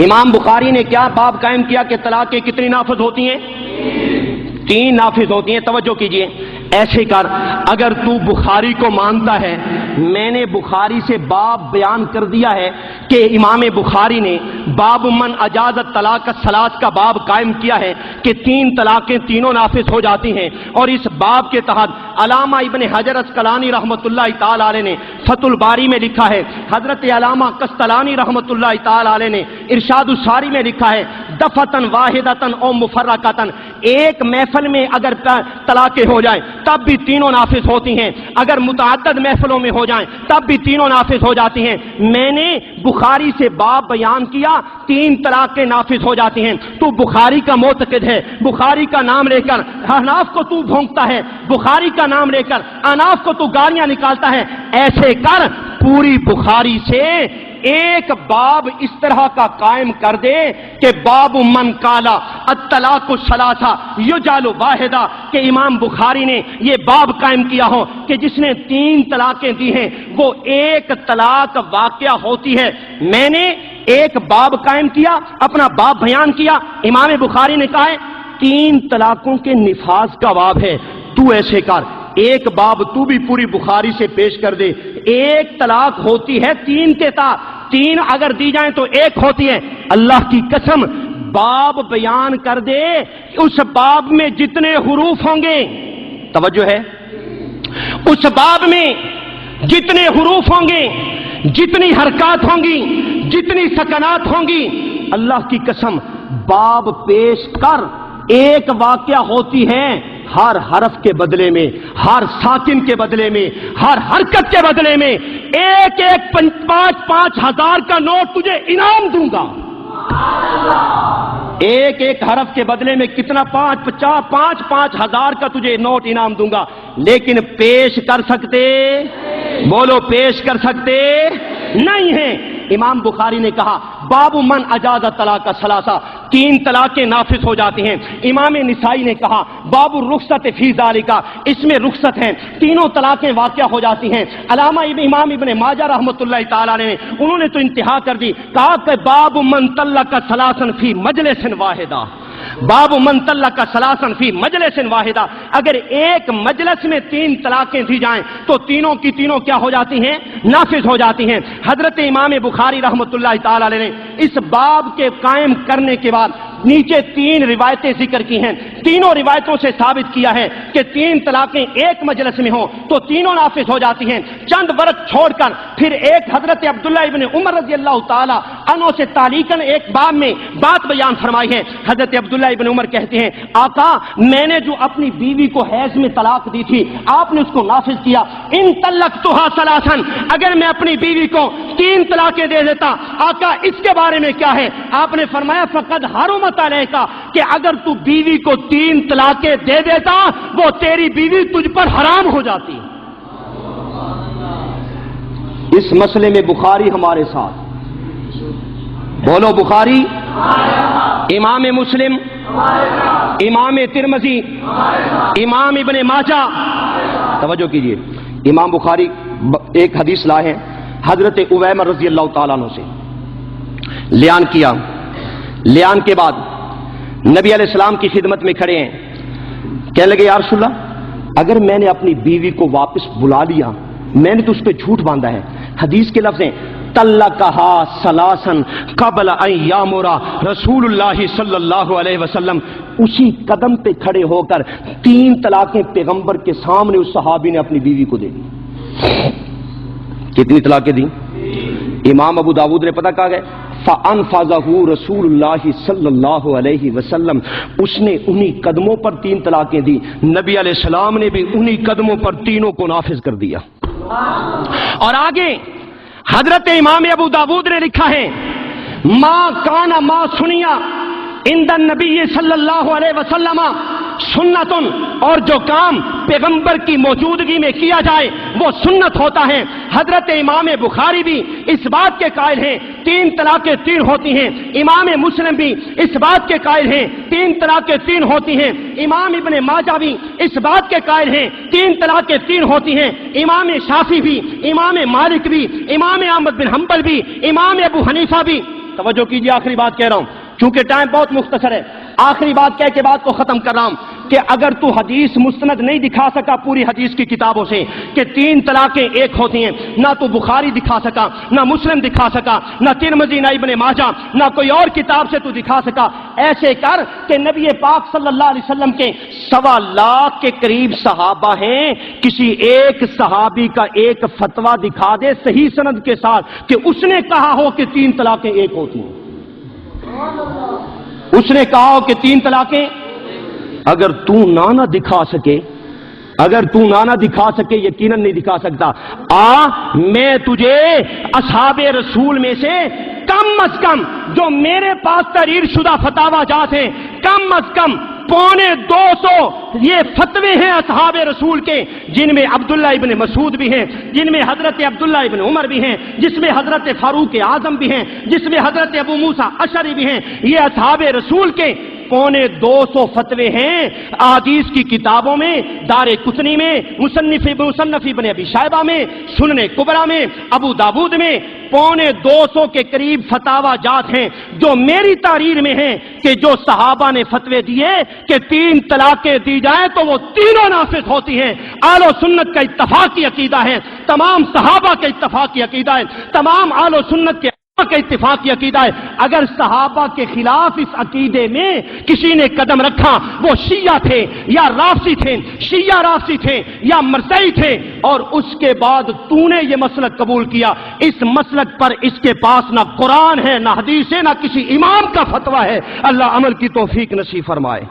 امام بخاری نے کیا باب قائم کیا کہ طلاقیں کتنی نافذ ہوتی ہیں؟ 3 نافذ ہوتی ہیں. توجہ کیجئے. ایسے کر، اگر تو بخاری کو مانتا ہے، میں نے بخاری سے باب بیان کر دیا ہے کہ امام بخاری نے باب من اجاز الطلاق الثلاث کا باب قائم کیا ہے کہ 3 طلاقیں تینوں نافذ ہو جاتی ہیں، اور اس باب کے تحت علامہ ابن حجر اسقلانی رحمۃ اللہ تعالی علیہ نے فتح الباری میں لکھا ہے، حضرت علامہ قسطلانی رحمۃ اللہ تعالی علیہ نے ارشاد الساری میں لکھا ہے، دفعتن واحدتن او مفرقتن، ایک محفل میں اگر طلاقیں ہو جائیں تب بھی تینوں نافذ ہوتی ہیں، اگر متعدد محفلوں میں ہو جائیں تب بھی تینوں نافذ ہو جاتی ہیں. میں نے بخاری سے باب بیان کیا 3 طلاقیں نافذ ہو جاتی ہیں. تو بخاری کا معتقد ہے، بخاری کا نام لے کر احناف کو تو بھونکتا ہے، بخاری کا نام لے کر احناف کو تو گالیاں نکالتا ہے. ایسے کر پوری بخاری سے ایک باب اس طرح کا قائم کر دے کہ باب من قال الطلاق الثلاثہ یجعل واحدہ، کہ امام بخاری نے یہ باب قائم کیا ہو کہ جس نے 3 طلاقیں دی ہیں وہ ایک طلاق واقعہ ہوتی ہے. میں نے ایک باب قائم کیا، اپنا باب بیان کیا. امام بخاری نے کہا ہے 3 طلاقوں کے نفاذ کا باب ہے. تو ایسے کر، ایک باب تو بھی پوری بخاری سے پیش کر دے. ایک طلاق ہوتی ہے 3 کے ساتھ، 3 اگر دی جائیں تو 1 ہوتی ہے. اللہ کی قسم باب بیان کر دے، اس باب میں جتنے حروف ہوں گے، توجہ ہے، اس باب میں جتنے حروف ہوں گے، جتنی حرکات ہوں گی، جتنی سکنات ہوں گی، اللہ کی قسم باب پیش کر، ایک واقعہ ہوتی ہے ہر حرف کے بدلے میں، ہر ساکن کے بدلے میں، ہر حرکت کے بدلے میں 5,5 ہزار کا نوٹ تجھے انعام دوں گا. ایک حرف کے بدلے میں کتنا؟ 5,5 ہزار کا تجھے نوٹ انعام دوں گا. لیکن پیش کر سکتے؟ بولو، پیش کر سکتے نہیں ہیں. امام بخاری نے کہا باب من اجاز الطلاق الثلاثہ، 3 طلاقیں نافذ ہو جاتی ہیں. امام نسائی نے کہا باب الرخصت فی ذالک، اس میں رخصت ہیں، تینوں طلاقیں واقع ہو جاتی ہیں. علامہ امام ابن ماجہ رحمۃ اللہ تعالی نے انہوں نے تو انتہا کر دی، کہا کہ باب من طلق ثلاثا فی مجلس واحدہ، باب من طلق ثلاثا فی مجلس واحدہ، اگر ایک مجلس میں 3 طلاقیں دی جائیں تو تینوں کی تینوں کیا ہو جاتی ہیں؟ نافذ ہو جاتی ہیں. حضرت امام بخاری رحمۃ اللہ تعالی علیہ نے اس باب کے قائم کرنے کے بعد نیچے 3 روایتیں ذکر کی ہیں. تینوں روایتوں سے ثابت کیا ہے کہ 3 طلاقیں ایک مجلس میں ہوں تو تینوں نافذ ہو جاتی ہیں. چند ورق چھوڑ کر پھر ایک حضرت عبداللہ ابن عمر رضی اللہ تعالی عنہ سے تعلیقاً ایک باب میں بات بیان فرمائی ہے. حضرت عبداللہ ابن عمر کہتے ہیں آقا میں نے جو اپنی بیوی کو حیض میں طلاق دی تھی آپ نے اس کو نافذ کیا. ان طلقتها ثلاثا، اگر میں اپنی بیوی کو 3 طلاقیں دے دیتا آقا اس کے بارے میں کیا ہے؟ آپ نے فرمایا فقد حرمت علیک، کہ اگر تو بیوی کو 3 طلاقیں دے دیتا وہ تیری بیوی تجھ پر حرام ہو جاتی. اس مسئلے میں بخاری ہمارے ساتھ، بولو بخاری، امام مسلم، امام ترمذی، امام ابن ماجہ. توجہ کیجئے، امام بخاری ایک حدیث لائے ہیں حضرت عویمہ رضی اللہ تعالیٰ عنہ سے، لیان کیا. لیان کے بعد نبی علیہ السلام کی خدمت میں کھڑے ہیں، کہنے لگے یا رسول اللہ اگر میں نے اپنی بیوی کو واپس بلا لیا، میں نے تو اس پہ جھوٹ باندھا ہے. حدیث کے لفظ ہیں طلقہا ثلاثا قبل ان یامر رسول اللہ صلی اللہ علیہ وسلم، اسی قدم پہ کھڑے ہو کر 3 طلاقیں پیغمبر کے سامنے اس صحابی نے اپنی بیوی کو دے دی. کتنی طلاقیں دی؟ امام ابو داود نے پتہ کہا گیا فَأَنْفَذَهُ رسول اللہ صلی اللہ علیہ وسلم، اس نے انہی قدموں پر 3 طلاقیں دی. نبی علیہ السلام نے بھی انہی قدموں پر تینوں کو نافذ کر دیا. اور آگے حضرت امام ابو داود نے لکھا ہے ما کان ما سنیا عند النبی صلی اللہ علیہ وسلم سنتن، اور جو کام پیغمبر کی موجودگی میں کیا جائے وہ سنت ہوتا ہے. حضرت امام بخاری بھی اس بات کے قائل ہیں 3 طلاقیں 3 ہوتی ہیں. امام مسلم بھی اس بات کے قائل ہیں 3 طلاقیں 3 ہوتی ہیں. امام ابن ماجہ بھی اس بات کے قائل ہیں 3 طلاقیں 3 ہوتی ہیں. امام شافعی بھی، امام مالک بھی، امام احمد بن حنبل بھی، امام ابو حنیفہ بھی توجہ کیجیے، آخری بات کہہ رہا ہوں چونکہ ٹائم بہت مختصر ہے، آخری بات کہہ کے بات کو ختم کر رہا ہوں کہ اگر تو حدیث مستند نہیں دکھا سکا پوری حدیث کی کتابوں سے کہ 3 طلاقیں ایک ہوتی ہیں، نہ تو بخاری دکھا سکا، نہ مسلم دکھا سکا، نہ ترمذی، نہ ابن ماجہ، نہ کوئی اور کتاب سے تو دکھا سکا، ایسے کر کہ نبی پاک صلی اللہ علیہ وسلم کے 1.25 لاکھ کے قریب صحابہ ہیں، کسی ایک صحابی کا ایک فتویٰ دکھا دے صحیح سند کے ساتھ کہ اس نے کہا ہو کہ 3 طلاقیں ایک ہوتی ہیں، اس نے کہا ہو کہ 3 طلاقیں، اگر تو نہ دکھا سکے، اگر تو نہ دکھا سکے، یقیناً نہیں دکھا سکتا، میں تجھے اصحاب رسول میں سے کم از کم جو میرے پاس تحریر شدہ فتاوی جات ہیں، کم از کم 250 یہ فتوے ہیں اصحاب رسول کے، جن میں عبداللہ ابن مسعود بھی ہیں، جن میں حضرت عبداللہ ابن عمر بھی ہیں، جس میں حضرت فاروق اعظم بھی ہیں، جس میں حضرت ابو موسیٰ اشعری بھی ہیں، یہ اصحاب رسول کے 250 فتوے ہیں احادیث کی کتابوں میں، دار قطنی میں، مصنف ابن ابی شیبہ میں، سنن کبریٰ میں، ابو داود میں 250 کے قریب فتاوی جات ہیں جو میری تحریر میں ہیں کہ جو صحابہ نے فتوے دیے کہ 3 طلاقیں دی جائیں تو وہ تینوں نافذ ہوتی ہیں۔ اہل و سنت کا اتفاقی عقیدہ ہے، تمام صحابہ کا اتفاقی عقیدہ ہے، تمام اہل و سنت کے کا اتفاقی عقیدہ ہے۔ اگر صحابہ کے خلاف اس عقیدے میں کسی نے قدم رکھا، وہ شیعہ تھے یا رافضی تھے، شیعہ رافضی تھے یا مرزئی تھے، اور اس کے بعد تو نے یہ مسلک قبول کیا، اس مسلک پر اس کے پاس نہ قرآن ہے، نہ حدیث ہے، نہ کسی امام کا فتویٰ ہے۔ اللہ عمل کی توفیق نصیب فرمائے۔